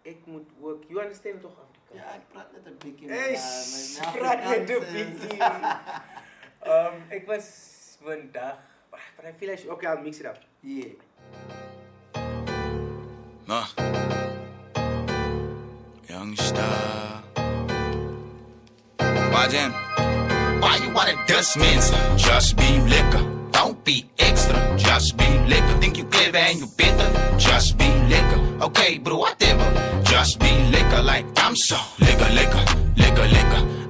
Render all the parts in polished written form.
Ek moet ook, you understand toch Afrikaans? Ja, ik praat net een beetje. Ik praat net een beetje. Ik was vandaag, but I feel like, okay, I'll mix it up. Yeah. Young star. Why you wanna dust mins? Just be liquor. Don't be extra. Just be liquor. Think you clever and you bitter? Just be liquor. Okay, bro, whatever. Just be liquor. Like I'm so liquor.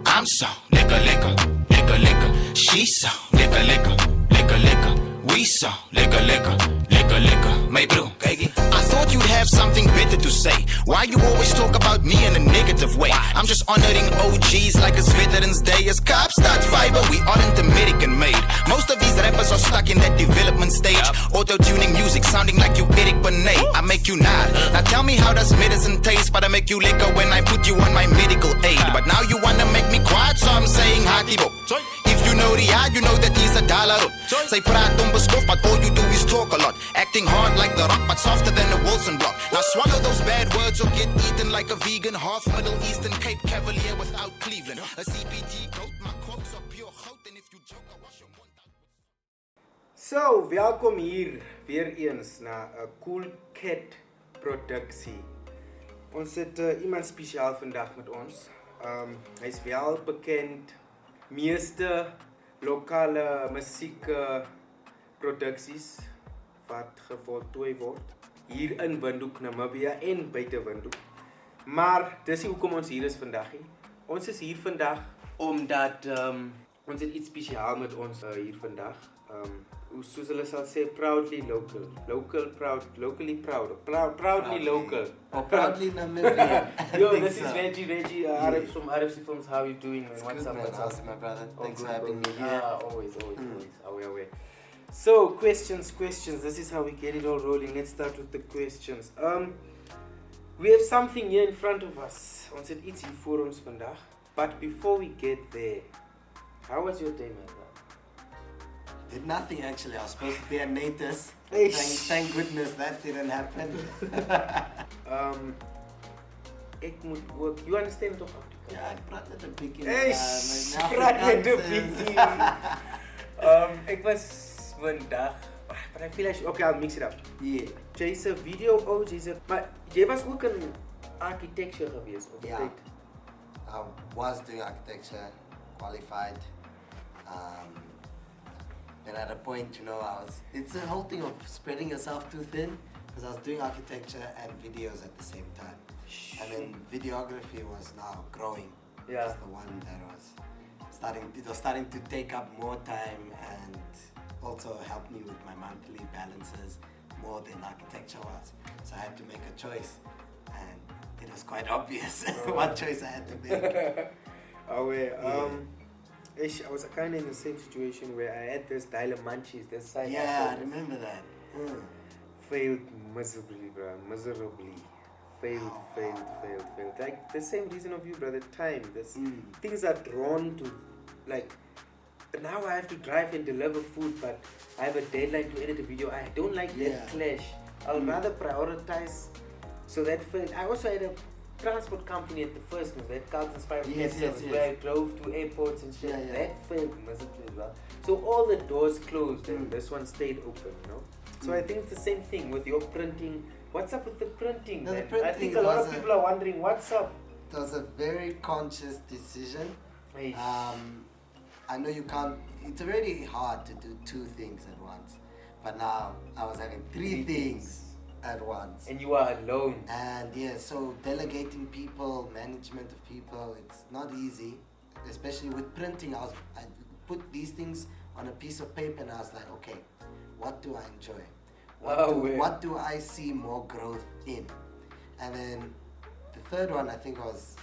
I'm so liquor. She's so liquor. We so liquor. My bro, I thought you'd have something better to say. Why you always talk about me in a negative way? I'm just honoring OGs like it's Veterans Day. As cops start fiber, we aren't American made. Most of these rappers are stuck in that development stage. Auto-tuning music, sounding like you Eric Benet. I make you nod. Now tell me, how does medicine taste? But I make you liquor when I put you on my medical aid. But now you wanna make me quiet, so I'm saying hatibo. If you know Riyadh, you know that he's a dollar. Say praat onbeskof, but all you do is talk a lot. Acting hard like the Rock, but softer than a Wilson block. Now swallow those bad words or get eaten like a vegan. Half Middle Eastern Cape Cavalier without Cleveland. A CPT coat, my quotes are pure goud. And if you joke, I wash your mond out. So, welkom hier weer eens na 'n Coolcat produksie. Ons het iemand spesiaal vandag met ons. Hy is wel bekend. Meeste lokale musiekproduksies wat gevoltooi word hier in Windhoek, Namibia en buite Windhoek. Maar dis nie hoekom ons hier is vandag nie. Ons is hier vandag omdat ons het iets spesiaal met ons hier vandag. Soos hulle sal sê, proudly local. Locally proud. Proudly local. Or proudly Namibian. Yo, this is Reggie from RFC Films. How you doing, man? What's up? Awesome, my brother. Thanks for having me here. Always. Away. So, questions. This is how we get it all rolling. Let's start with the questions. We have something here in front of us. Ons het iets hier voor ons vandag. But before we get there, how was your day, man? Did nothing actually. I was supposed to be at Natus. Hey. Thank goodness that didn't happen. Ek moet ook, you understand toch Afrikaans? Ja, ik praat net een beetje. Ik praat net een beetje. Ik was vandaag, but I feel like, okay, I'll mix it up. Yeah. Jay's a video, maar jy was ook in architecture geweest, of Yeah. I was doing architecture, qualified. Then at a point, it's a whole thing of spreading yourself too thin, because I was doing architecture and videos at the same time. And then videography was now growing. Yeah. It's the one that was starting to take up more time and also help me with my monthly balances more than architecture was. So I had to make a choice, and it was quite obvious what choice I had to make. I was kind of in the same situation where I had this dilemma-munchies, this side. Yeah, I remember that. Failed miserably, bro. Failed. Like the same reason of you, brother. Time. Things are drawn to, like, now I have to drive and deliver food, but I have a deadline to edit a video. I don't like that clash. I'll rather prioritize. So that failed. I also had a transport company at the first, that Carlton's private service, where I drove to airports and shit. Yeah. That failed miserably as well. So all the doors closed and this one stayed open, So I think it's the same thing with your printing. What's up with the printing, man? I think a lot of people are wondering what's up. It was a very conscious decision. I know you can't, it's already hard to do two things at once. But now I was having three things at once. And you are alone. And so delegating people, management of people, it's not easy. Especially with printing, I put these things on a piece of paper and I was like, okay, what do I enjoy? What do I see more growth in? And then the third one I think was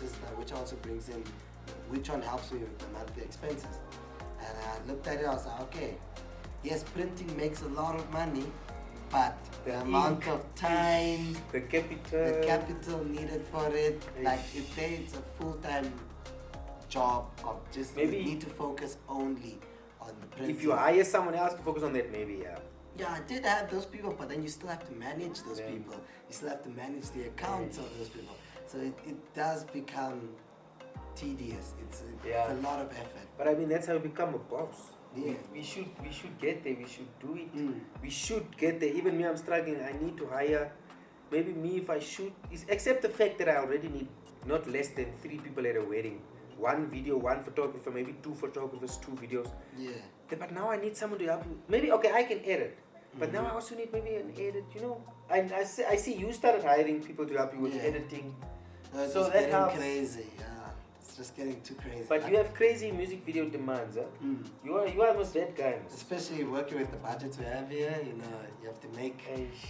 just which also brings in, which one helps me with the monthly expenses. And I looked at it, I was like, okay, yes, printing makes a lot of money, but the amount of time, the capital needed for it, like if it's a full-time job of just maybe you need to focus only on the printing. If you hire someone else to focus on that, maybe Yeah, I did have those people, but then you still have to manage those people. You still have to manage the accounts of those people. So it does become tedious. It's a lot of effort. But I mean, that's how you become a boss. Yeah. We should get there. We should do it. We should get there. Even me, I'm struggling. I need to hire. Maybe me, if I shoot, except the fact that I already need not less than 3 people at a wedding. 1 video, 1 photographer, maybe 2 photographers, 2 videos. Yeah. But now I need someone to help me. Maybe, okay, I can edit. But now I also need maybe an edit, you know. And I see you started hiring people to help you with editing. No, it's so just that getting helps. crazy, yeah. It's just getting too crazy. But you have crazy music video demands, huh? You are almost that guy. Especially working with the budgets we have here, you know, you have to make,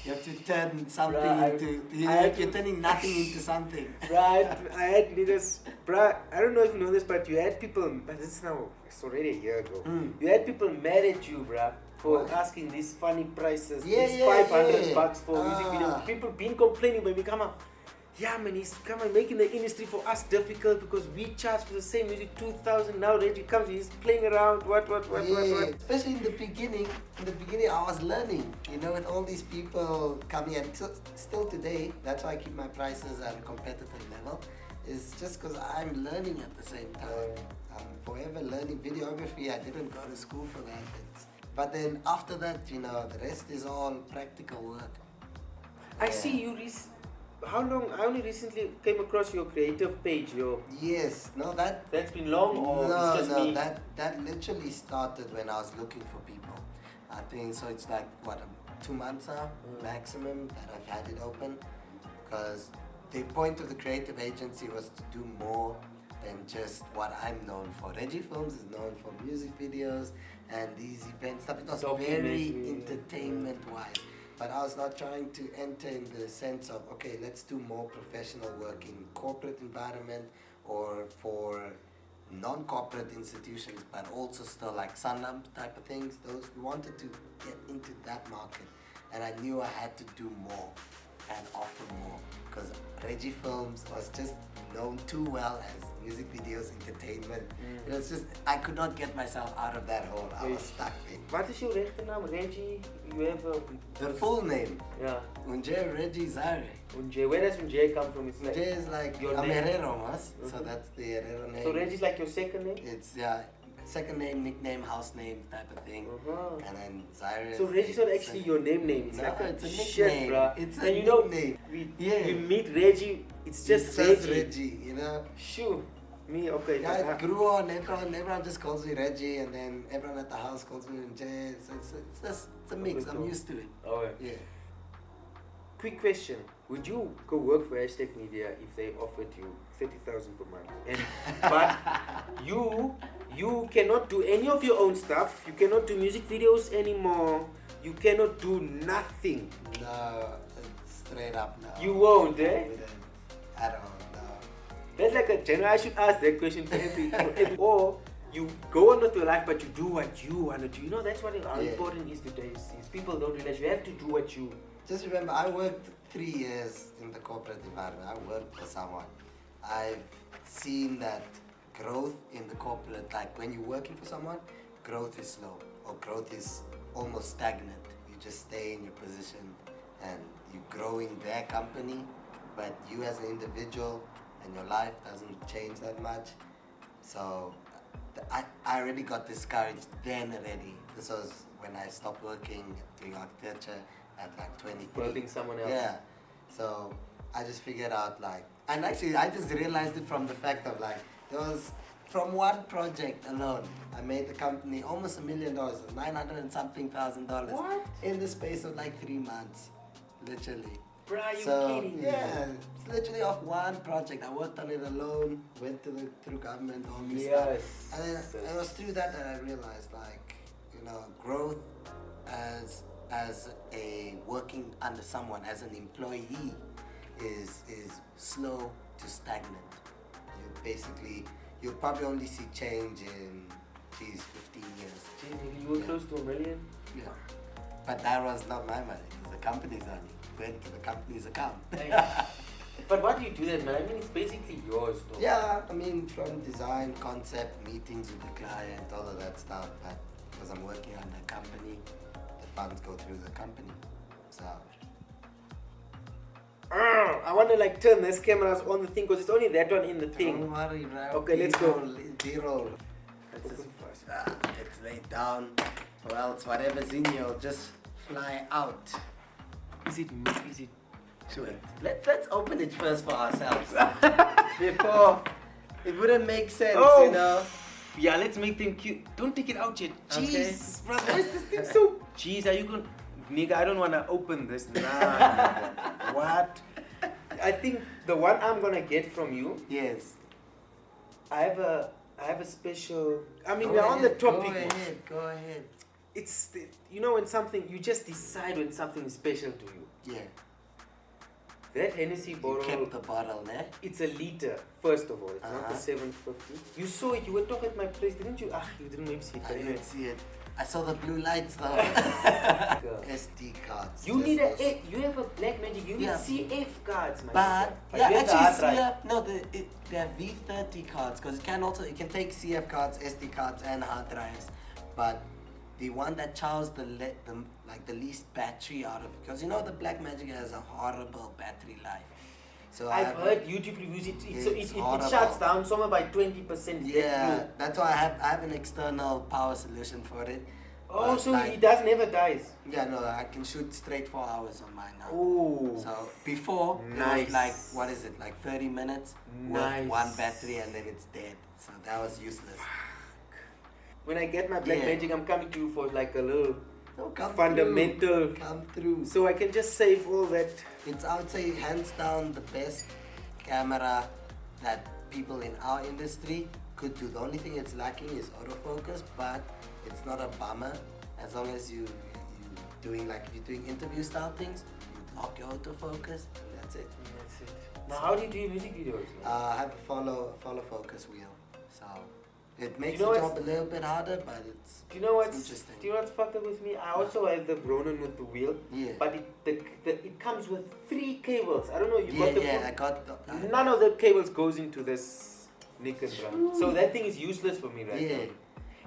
you have to turn something into, you're turning nothing into something. Right, I had niggas, bruh, I don't know if you know this, but you had people, but this is now, it's already a year ago. You had people mad at you, bruh, for asking these funny prices, these $500 for music video. People been complaining, but we come up. Yeah, man, he's come and making the industry for us difficult because we charge for the same music 2,000. Now Reggie comes, he's playing around, what. Especially in the beginning I was learning, you know, with all these people coming, and still today, that's why I keep my prices at a competitive level. It's just because I'm learning at the same time. I'm forever learning videography. I didn't go to school for that. But then after that, you know, the rest is all practical work. I see you. How long? I only recently came across your creative page. Yes, no, that's been long, or it's just me? That literally started when I was looking for people. I think so. It's like 2 months now maximum that I've had it open, because the point of the creative agency was to do more than just what I'm known for. Reggie Films is known for music videos and these events stuff. It was very entertainment-wise. But I was not trying to enter in the sense of, okay, let's do more professional work in corporate environment or for non-corporate institutions, but also still like Sunlamp type of things. We wanted to get into that market, and I knew I had to do more and offer more, because Reggie Films was just known too well as music videos, entertainment. It was just, I could not get myself out of that hole. I was stuck in. What is your rechte naam? Reggie? You have the full name? Yeah. Undjee Reggie Zaire. Undjee. Where does Undjee come from? It's like Undjee is like your I'm name. Herrero, mas. So that's the Herrero name. So Reggie is like your second name? It's second name, nickname, house name type of thing. And then Zaire. So Reggie is not actually your name. It's like it's a nickname. Shit, bruh. It's and a nickname. We meet Reggie. It's just Reggie, you know. Sure. Me, okay. Yeah, I grew on, everyone just calls me Reggie, and then everyone at the house calls me Undjee. So it's a mix. I'm used to it. Okay. Yeah. Quick question. Would you go work for Hashtag Media if they offered you 30,000 per month? But you cannot do any of your own stuff. You cannot do music videos anymore. You cannot do nothing. No, straight up no. You won't, eh? I don't know. That's like a general. I should ask that question to every or you go on with your life, but you do what you want to do. You know, that's what how important is today. Is people don't realize you have to do what you. Just remember, I worked 3 years in the corporate environment. I worked for someone. I've seen that growth in the corporate, like when you're working for someone, growth is slow or growth is almost stagnant. You just stay in your position and you're growing their company, but you as an individual and your life doesn't change that much. So I already got discouraged then already. This was when I stopped working doing architecture at like 23. Building someone else. Yeah. So I just figured out and actually I just realized it from the fact of there was, from one project alone, I made the company almost $1 million, $900 and something thousand. What? In the space of 3 months, literally. Bruh, So, kidding? yeah, it's literally off one project. I worked on it alone, went through government, all this stuff. And then it was through that I realized, growth as a working under someone, as an employee, is slow to stagnant. You'll probably only see change in 15 years. Jeez, you were close to $1 million? Yeah. But that was not my money, it was the company's money. Went to the company's account. But why do you do that, man? I mean, it's basically yours, though. Yeah, I mean, from design, concept, meetings with the client, all of that stuff. But because I'm working on the company, the funds go through the company. So I want to like turn this cameras on the thing because it's only that one in the thing. don't worry, bro. Okay, let's go. B-roll. It's laid down, or else whatever's in here will just fly out. Is it? Sure. Let's open it first for ourselves before it wouldn't make sense, Oh. you know. Yeah, let's make them cute. Don't take it out yet. Okay. Jeez, brother, why is this thing so? Jeez, are you going? Nigga, I don't want to open this. Nah. Nigga. What? I think the one I'm gonna get from you. Yes. I have a special. I mean, we're on the topic. Go ahead. It's you know when something you just decide when something is special to you. Yeah. That Hennessy You bottle. kept the bottle, ne? It's a liter. First of all, it's not the Uh-huh. 750. You saw it. You were talking at my place, didn't you? You didn't maybe see it. I but anyway. didn't see it. I saw the blue lights though. SD cards. You just need those. you have a black magic. You need Yeah. CF cards, my But nigga. yeah, you have the hard drive. actually, no, they have V30 cards because it can take CF cards, SD cards, and hard drives. But the one that charges the least battery out of, because you know the Black Magic has a horrible battery life. So I've heard YouTube reviews. It horrible. shuts down somewhere by 20%. Yeah, that's why I have an external power solution for it. Oh, But so like, it does never dies. Yeah, no, I can shoot straight 4 hours on mine now. Oh. So before it Nice. was like, what is it, like 30 minutes Nice. with one battery and then it's dead. So that was useless. When I get my black Yeah. magic, I'm coming to you for like a little So come fundamental. through. Come through. So I can just save all that. It's, I would say, hands down the best camera that people in our industry could do. The only thing it's lacking is autofocus, but it's not a bummer. As long as you doing like if you're doing interview style things, you lock your autofocus and that's it. That's it. Now, how do you do your music videos? Man? I have a follow focus wheel, so it makes You know the what's- job a little bit harder, but it's Do you know what's interesting. Do you know what's fucked up with me? I also have the Ronin with the wheel. Yeah. But it comes with 3 cables. I don't know. You Yeah, got the yeah, I got the. None of the cables goes into this Nikon drum. So that thing is useless for me right Yeah. now.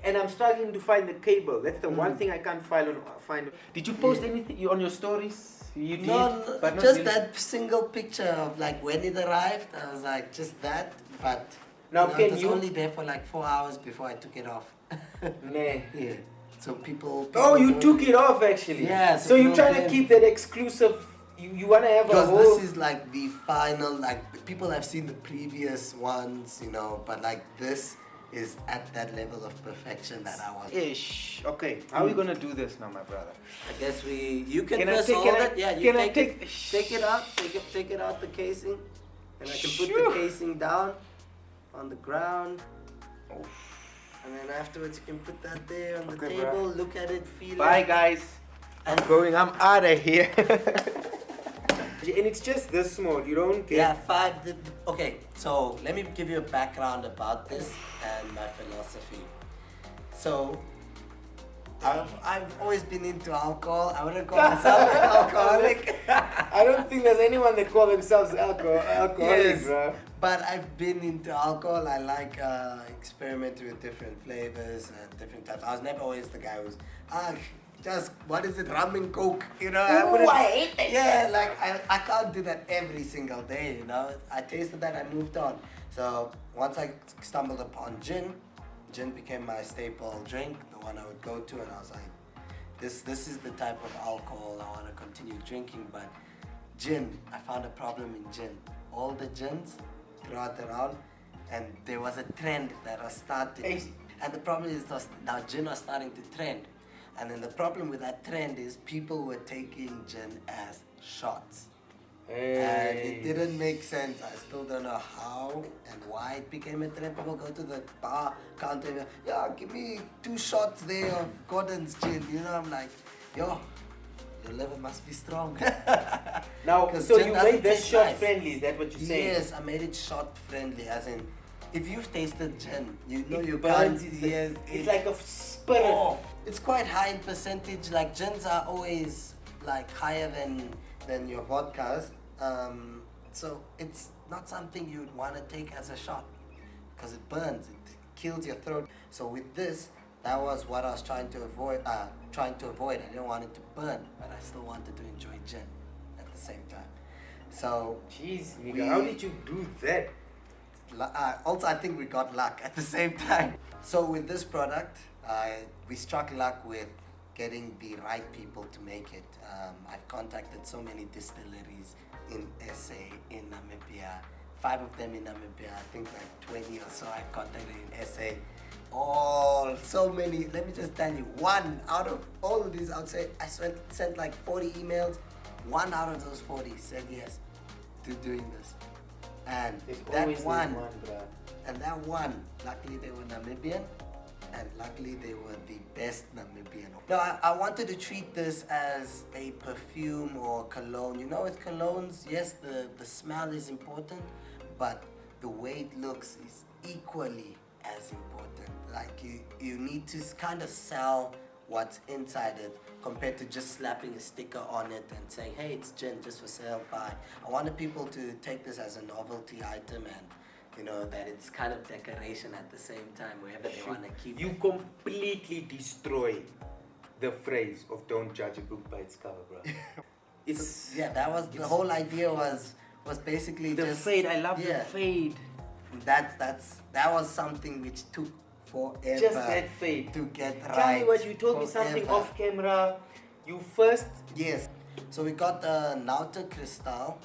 And I'm struggling to find the cable. That's the one thing I can't find. Did you post anything on your stories? You did, No, but not just really. that single picture of like when it arrived. I was like, just that. But Now, you know, can it was you- only there for like 4 hours before I took it off. Nah. Yeah. So people. Oh, you don't- took it off actually. Yeah, So so you're people trying to can- keep that exclusive. You want to have a Because whole. this is like the final. Like people have seen the previous ones, you know, but like this is at that level of perfection that I want. Ish. Okay. How are we gonna do this now, my brother? I guess you can Can I first take- hold can I- it. Yeah, you can I take take- it out. Take it out the casing, and I can put Sure. the casing down on the ground. And then afterwards you can put that there on the Okay, table. bro. Look at it, feel Bye, it. guys. I'm going. I'm out of here. And it's just this small. You don't get. Yeah, okay, so let me give you a background about this and my philosophy. So, I've always been into alcohol. I wouldn't call myself an alcoholic. I don't think there's anyone that call themselves alcoholic, Yes, bro. but I've been into alcohol. I like experimenting with different flavors and different types. I was never always the guy who's just what is it, rum and coke, you know? I hate that. Yeah, like I can't do that every single day, you know. I tasted that, I moved on. So once I stumbled upon gin became my staple drink, the one I would go to, and I was like, this is the type of alcohol I want to continue drinking. But gin, I found a problem in gin. All the gins throughout around, and there was a trend that was starting. Hey. And the problem is now gin was starting to trend. And then the problem with that trend is people were taking gin as shots. And it didn't make sense. I still don't know how and why it became a trend. People go to the bar counter and yeah, give me 2 shots there of Gordon's gin. You know, I'm like, yo, your liver must be strong. Now, 'Cause so gin you doesn't made this taste shot nice. friendly, is that what you're saying? Yes, I made it shot friendly, as in, if you've tasted gin, you know It you burns, can't. it's Yes, It's like a spirit. Oh, it's quite high in percentage. Like gins are always like higher than your vodkas. So it's not something you'd want to take as a shot because it burns. It kills your throat. So with this, that was what I was trying to avoid. I didn't want it to burn, but I still wanted to enjoy gin at the same time. So Jeez, nigga, how did you do that? also, I think we got luck at the same time. So with this product, we struck luck with getting the right people to make it. I've contacted so many distilleries in SA, in Namibia, 5 of them in Namibia, I think like 20 or so I've contacted in SA. So many, let me just tell you, one out of all of these, I would say I sent like 40 emails, 1 out of those 40 said yes to doing this. And that one, and that one, luckily they were Namibian, and luckily they were the best Namibian. No, I wanted to treat this as a perfume or cologne. You know, with colognes, yes, the smell is important, but the way it looks is equally as important. Like you need to kind of sell what's inside it compared to just slapping a sticker on it and saying, hey, it's gin just for sale, buy. I wanted people to take this as a novelty item, and you know that it's kind of decoration at the same time wherever they want to keep you it. completely destroy the phrase of don't judge a book by its cover, bro. It's Yeah, that was the whole idea was basically the just fade. I love the fade. That was something which took forever. Just that fade. To get right. Tell me what you told me something Forever. off camera. You first. Yes. So we got the Nauta Cristal,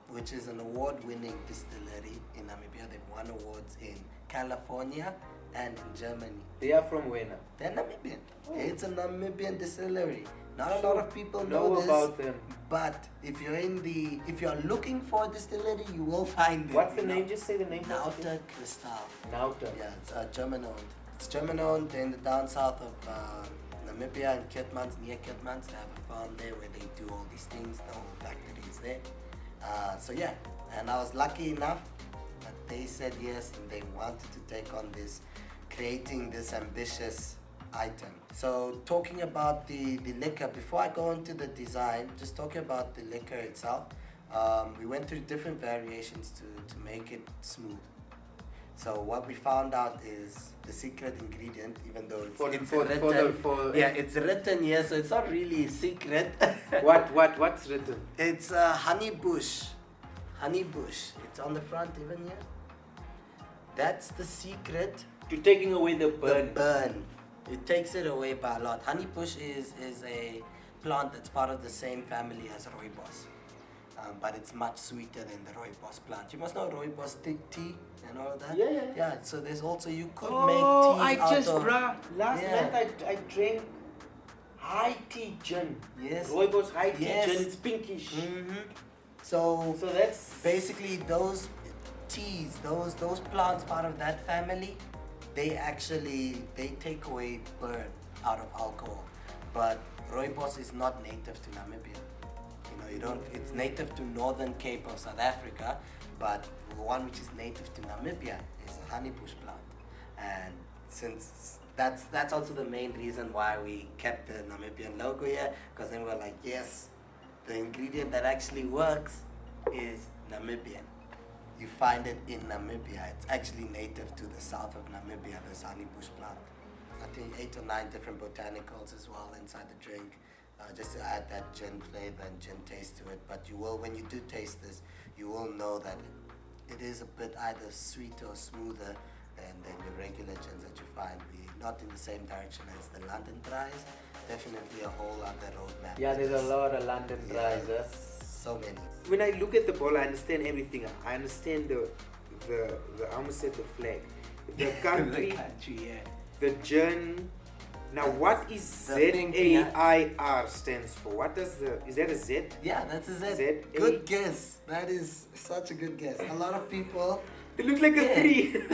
which is an award-winning distillery in Namibia. They've won awards in California and in Germany. They are from where now? They're Namibian. It's a Namibian distillery. Not a lot of people know this, about them. but if you're looking for a distillery, you will find them. What's the name? Just say the name. Nauta Cristal. Nauta. Yeah, it's German owned. It's German owned. They're in the down south of Namibia, in Kitmans, near Kitmans. They have a farm there where they do all these things. The whole factory is there. So yeah, and I was lucky enough that they said yes, and they wanted to take on this, creating this ambitious item. So talking about the liquor, before I go into the design, just talking about the liquor itself, we went through different variations to make it smooth. So what we found out is the secret ingredient, even though it's written here, so it's not really secret. What's written? It's honey bush. Honey bush. It's on the front even here. That's the secret. To taking away the burn. The burn. It takes it away by a lot. Honey bush is a plant that's part of the same family as rooibos. But it's much sweeter than the rooibos plant. You must know rooibos tea and all of that. Yeah. So there's also, you could make tea last night I drank high tea gin. Yes. Rooibos high tea Yes. gin. It's pinkish. Mm-hmm. So that's basically those teas, those plants part of that family, they take away burn out of alcohol. But rooibos is not native to Namibia. It's native to Northern Cape of South Africa, but the one which is native to Namibia is a honey bush plant. And since that's also the main reason why we kept the Namibian logo here, because then we're like, yes, the ingredient that actually works is Namibian. You find it in Namibia. It's actually native to the south of Namibia, this honey bush plant. I think 8 or 9 different botanicals as well inside the drink, just to add that gin flavor and gin taste to it. But you will, when you do taste this, you will know that it is a bit either sweeter or smoother than the regular gins that you find. We're not in the same direction as the London dries. Definitely a whole other roadmap. Yeah, there's a lot of London dries. So many. When I look at the bottle, I understand everything. I understand the I almost said the flag, the country, the gin. Now, what is ZAIR stands for? What does is that a Z? Yeah, that's a Z. Z. Good guess. That is such a good guess. A lot of people. It looks like a 3.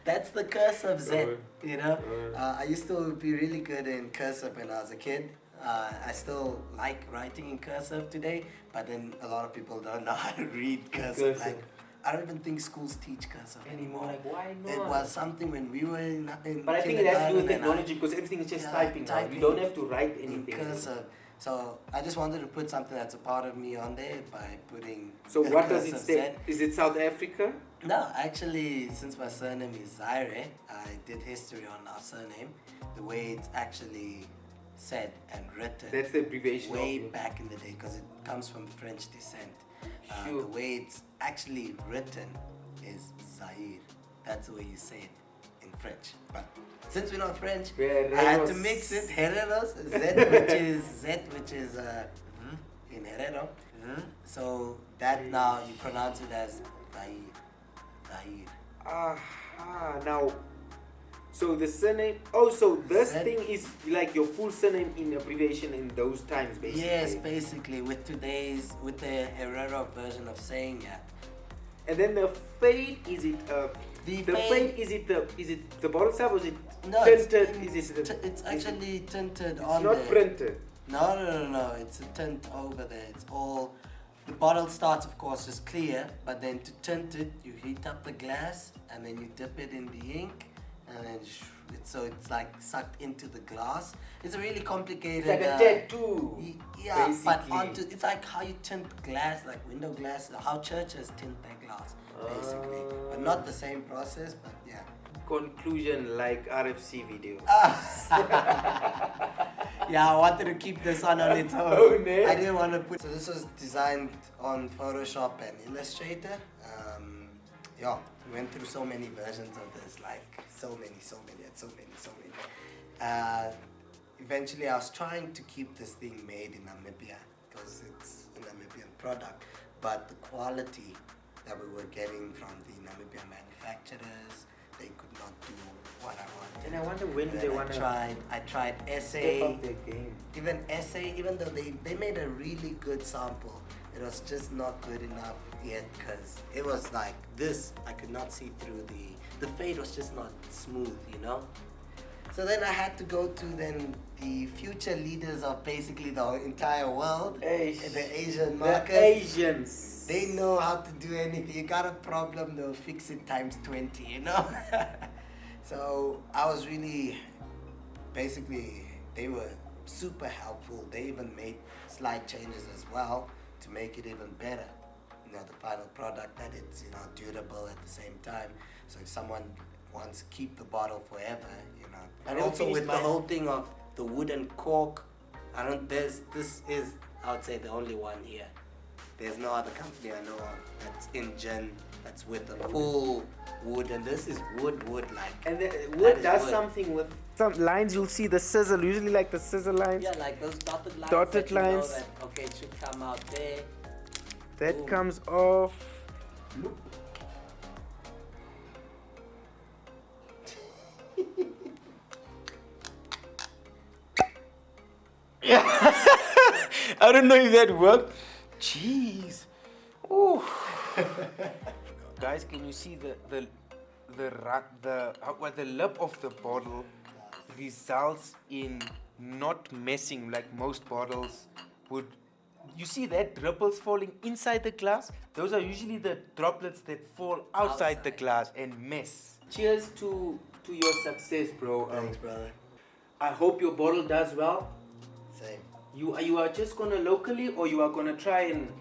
That's the cursive Z. I used to be really good in cursive when I was a kid. I still like writing in cursive today, but then a lot of people don't know how to read cursive. Like, I don't even think schools teach cursive anymore. Like, why not? It was something when we were in But I think it has to do with technology, because everything is just typing now. You don't have to write anything. In cursive. So I just wanted to put something that's a part of me on there by putting. So a what does it cursive say? Z. Is it South Africa? No, actually, since my surname is Zaire, I did history on our surname, the way it's actually said and written. That's the abbreviation. Way of back in the day, because it comes from French descent. Sure. The way it's actually written is Zaire. That's the way you say it in French. But since we're not French, I had to mix it. Hereros, Z, which is in Herero. So that now you pronounce it as Zaire. Aha. Now, so the surname. Oh, so this Z- thing is like your full surname in abbreviation in those times, basically. Yes, basically with the Herero version of saying that. And then the fade, is it The the fade- fade, is it the bottle side or is it No, tinted? it's actually tinted it's on not there. printed. No. It's a tint over there. It's all. The bottle starts, of course, just clear, but then to tint it, you heat up the glass and then you dip it in the ink, and then so it's like sucked into the glass. It's a really complicated. It's like a tattoo. Yeah, but basically. it's like how you tint glass, like window glass, how churches tint their glass, basically. But not the same process, but yeah. Conclusion, like RFC video. Yeah, I wanted to keep this one on its own. Oh, no. I didn't want to put. So this was designed on Photoshop and Illustrator. Yeah, we went through so many versions of this, like so many. Eventually, I was trying to keep this thing made in Namibia because it's a Namibian product, but the quality that we were getting from the Namibian manufacturers, they could not do what I wanted. And I wonder when do Then they want to I tried SA. step up their game. Even SA, even though they made a really good sample, it was just not good enough yet because it was like this. I could not see through the fade was just not smooth, you know? So then I had to go to then the future leaders of basically the entire world, the Asian market. The Asians. They know how to do anything. You got a problem, they'll fix it times 20, you know? So I was really, basically, they were super helpful. They even made slight changes as well to make it even better. You know, the final product, that it's, you know, durable at the same time. So if someone wants to keep the bottle forever, you know. And also with the whole thing of the wooden cork, this is, I would say, the only one here. There's no other company I know of that's in gin, that's with a full wood, and this is wood like. And the wood is does wood. something with some lines. You'll see the sizzle, usually like the scissor lines. Yeah, like those dotted lines. Dotted that you know lines. that, okay, it should come out there. That Boom. comes off. I don't know if that worked. Jeez. Ooh. Guys, can you see the lip of the bottle results in not messing like most bottles would. You see that ripples falling inside the glass? Those are usually the droplets that fall outside the glass and mess. Cheers to your success, bro. Thanks, brother. I hope your bottle does well. Same. You are just gonna locally, or you are gonna try and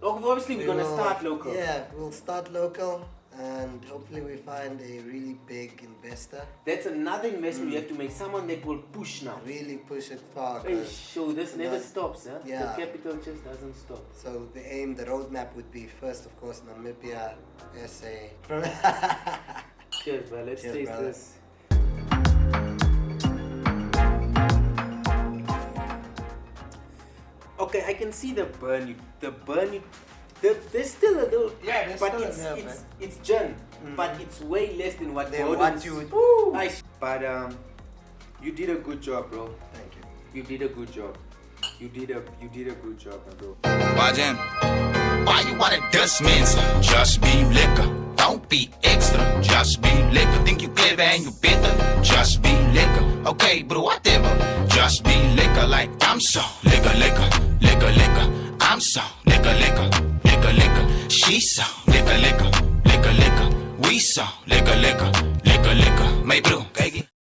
obviously we're gonna start local. Yeah, we'll start local, and hopefully we find a really big investor. That's another investment you have to make. Someone that will push now. Really push it far. Hey, 'cause show this never stops, huh? Yeah. The capital just doesn't stop. So the aim, the roadmap would be first, of course, Namibia, SA. Cheers, bro. Let's Cheers, taste brother. this. Okay, I can see the burn. There's still a little. Yeah, there's but still a it's little it's gin, but it's way less than what Than Gordon's- what you would- Woo! But you did a good job, bro. Thank you. You did a good job. You did a good job, my bro. Why, why you wanna dustmans? Just be liquor. Don't be extra. Just be liquor. Think you clever and you better. Just be liquor. Okay, bro, whatever. Just be liquor like I'm so liquor. I'm so liquor. She so liquor. We so liquor. My bro,